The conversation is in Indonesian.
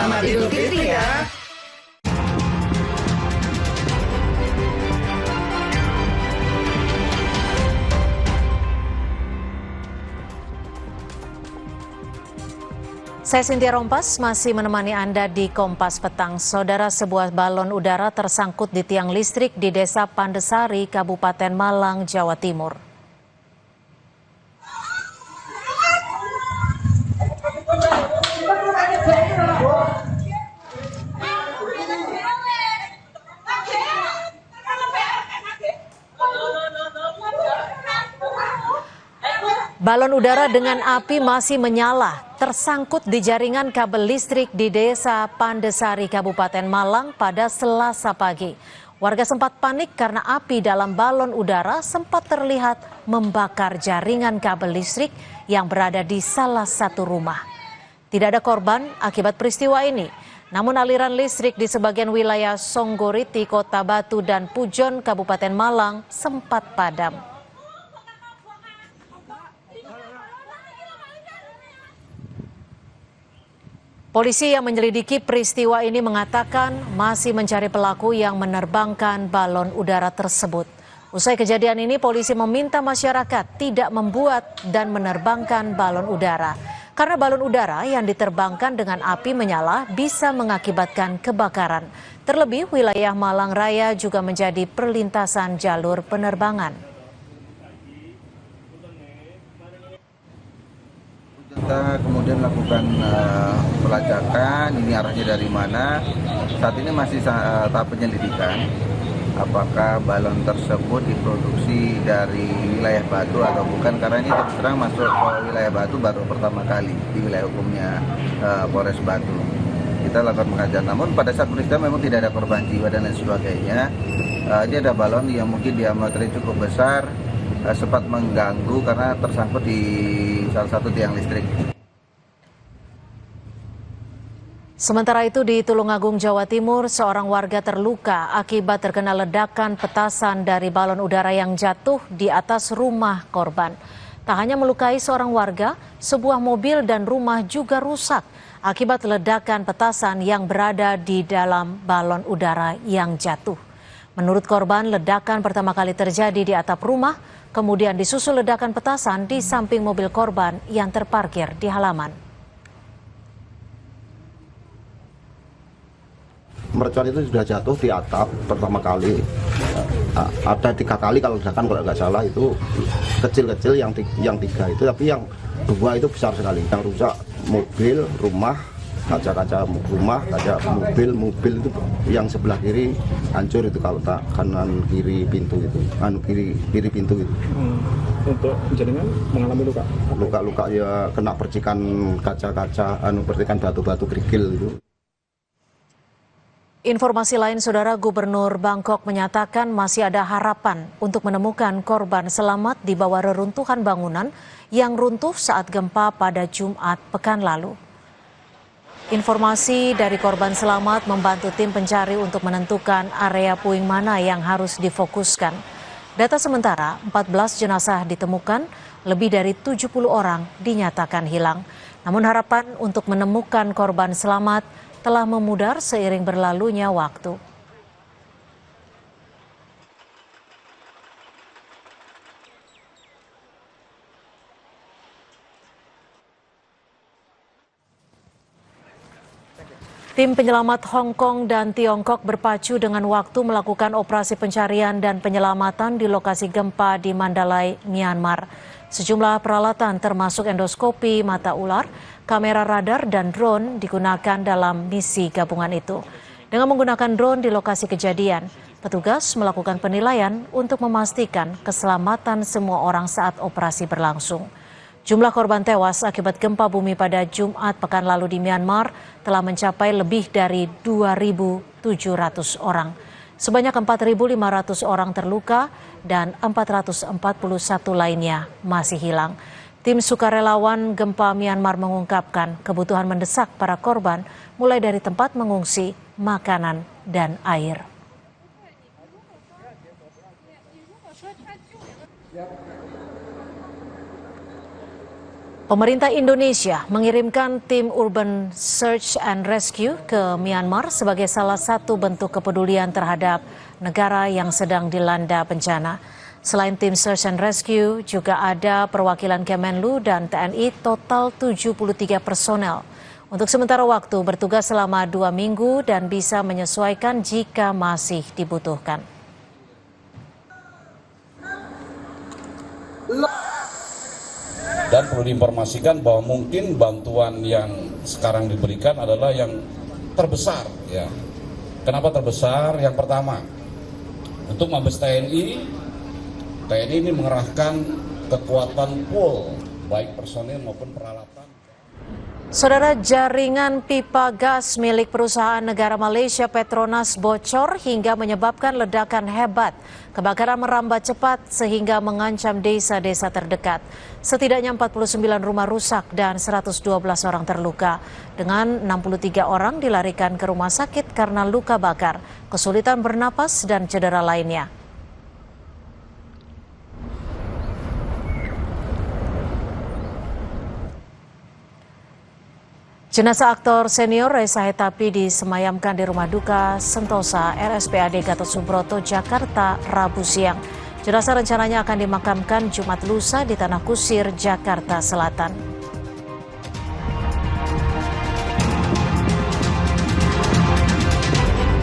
Selamat Idul Fitri ya. Saya Cynthia Rompas masih menemani Anda di Kompas Petang. Saudara, sebuah balon udara tersangkut di tiang listrik di Desa Pandesari, Kabupaten Malang, Jawa Timur. Balon udara dengan api masih menyala, tersangkut di jaringan kabel listrik di Desa Pandesari, Kabupaten Malang pada Selasa pagi. Warga sempat panik karena api dalam balon udara sempat terlihat membakar jaringan kabel listrik yang berada di salah satu rumah. Tidak ada korban akibat peristiwa ini, namun aliran listrik di sebagian wilayah Songgoriti, Kota Batu, dan Pujon, Kabupaten Malang sempat padam. Polisi yang menyelidiki peristiwa ini mengatakan masih mencari pelaku yang menerbangkan balon udara tersebut. Usai kejadian ini, polisi meminta masyarakat tidak membuat dan menerbangkan balon udara. Karena balon udara yang diterbangkan dengan api menyala bisa mengakibatkan kebakaran. Terlebih, wilayah Malang Raya juga menjadi perlintasan jalur penerbangan. Kita kemudian melakukan pelacakan, ini arahnya dari mana. Saat ini masih tahap penyelidikan. Apakah balon tersebut diproduksi dari wilayah Batu atau bukan, karena ini terus terang masuk ke wilayah Batu baru pertama kali di wilayah hukumnya Polres Batu. Kita lakukan pengajian, namun pada saat peristiwa memang tidak ada korban jiwa dan lain sebagainya. Ini ada balon yang mungkin diameternya cukup besar, sempat mengganggu karena tersangkut di salah satu tiang listrik. Sementara itu di Tulungagung, Jawa Timur, seorang warga terluka akibat terkena ledakan petasan dari balon udara yang jatuh di atas rumah korban. Tak hanya melukai seorang warga, sebuah mobil dan rumah juga rusak akibat ledakan petasan yang berada di dalam balon udara yang jatuh. Menurut korban, ledakan pertama kali terjadi di atap rumah, kemudian disusul ledakan petasan di samping mobil korban yang terparkir di halaman. Mercon itu sudah jatuh di atap pertama kali. Ada 3 kali kalau misalkan, kalau nggak salah itu kecil-kecil, yang 3 itu, tapi yang 2 itu besar sekali. Yang rusak mobil, rumah, kaca-kaca rumah, kaca mobil itu yang sebelah kiri hancur itu, kalau tak kanan kiri pintu itu, kiri pintu itu. Untuk jaringan mengalami Luka-luka ya, kena percikan kaca-kaca, percikan batu-batu kerikil itu. Informasi lain, Saudara, Gubernur Bangkok menyatakan masih ada harapan untuk menemukan korban selamat di bawah reruntuhan bangunan yang runtuh saat gempa pada Jumat pekan lalu. Informasi dari korban selamat membantu tim pencari untuk menentukan area puing mana yang harus difokuskan. Data sementara, 14 jenazah ditemukan, lebih dari 70 orang dinyatakan hilang. Namun harapan untuk menemukan korban selamat telah memudar seiring berlalunya waktu. Tim penyelamat Hong Kong dan Tiongkok berpacu dengan waktu melakukan operasi pencarian dan penyelamatan di lokasi gempa di Mandalay, Myanmar. Sejumlah peralatan termasuk endoskopi mata ular, kamera radar, dan drone digunakan dalam misi gabungan itu. Dengan menggunakan drone di lokasi kejadian, petugas melakukan penilaian untuk memastikan keselamatan semua orang saat operasi berlangsung. Jumlah korban tewas akibat gempa bumi pada Jumat pekan lalu di Myanmar telah mencapai lebih dari 2.700 orang. Sebanyak 4.500 orang terluka dan 441 lainnya masih hilang. Tim sukarelawan gempa Myanmar mengungkapkan kebutuhan mendesak para korban mulai dari tempat mengungsi, makanan, dan air. Pemerintah Indonesia mengirimkan tim Urban Search and Rescue ke Myanmar sebagai salah satu bentuk kepedulian terhadap negara yang sedang dilanda bencana. Selain tim Search and Rescue, juga ada perwakilan Kemenlu dan TNI total 73 personel. Untuk sementara waktu bertugas selama 2 minggu dan bisa menyesuaikan jika masih dibutuhkan. Dan perlu diinformasikan bahwa mungkin bantuan yang sekarang diberikan adalah yang terbesar. Ya. Kenapa terbesar? Yang pertama, untuk Mabes TNI ini mengerahkan kekuatan full, baik personil maupun peralatan. Saudara, jaringan pipa gas milik perusahaan negara Malaysia Petronas bocor hingga menyebabkan ledakan hebat. Kebakaran merambat cepat sehingga mengancam desa-desa terdekat. Setidaknya 49 rumah rusak dan 112 orang terluka. Dengan 63 orang dilarikan ke rumah sakit karena luka bakar, kesulitan bernapas dan cedera lainnya. Jenazah aktor senior Reza Hetapi disemayamkan di rumah duka Sentosa RSPAD Gatot Subroto, Jakarta, Rabu siang. Jenazah rencananya akan dimakamkan Jumat lusa di Tanah Kusir, Jakarta Selatan.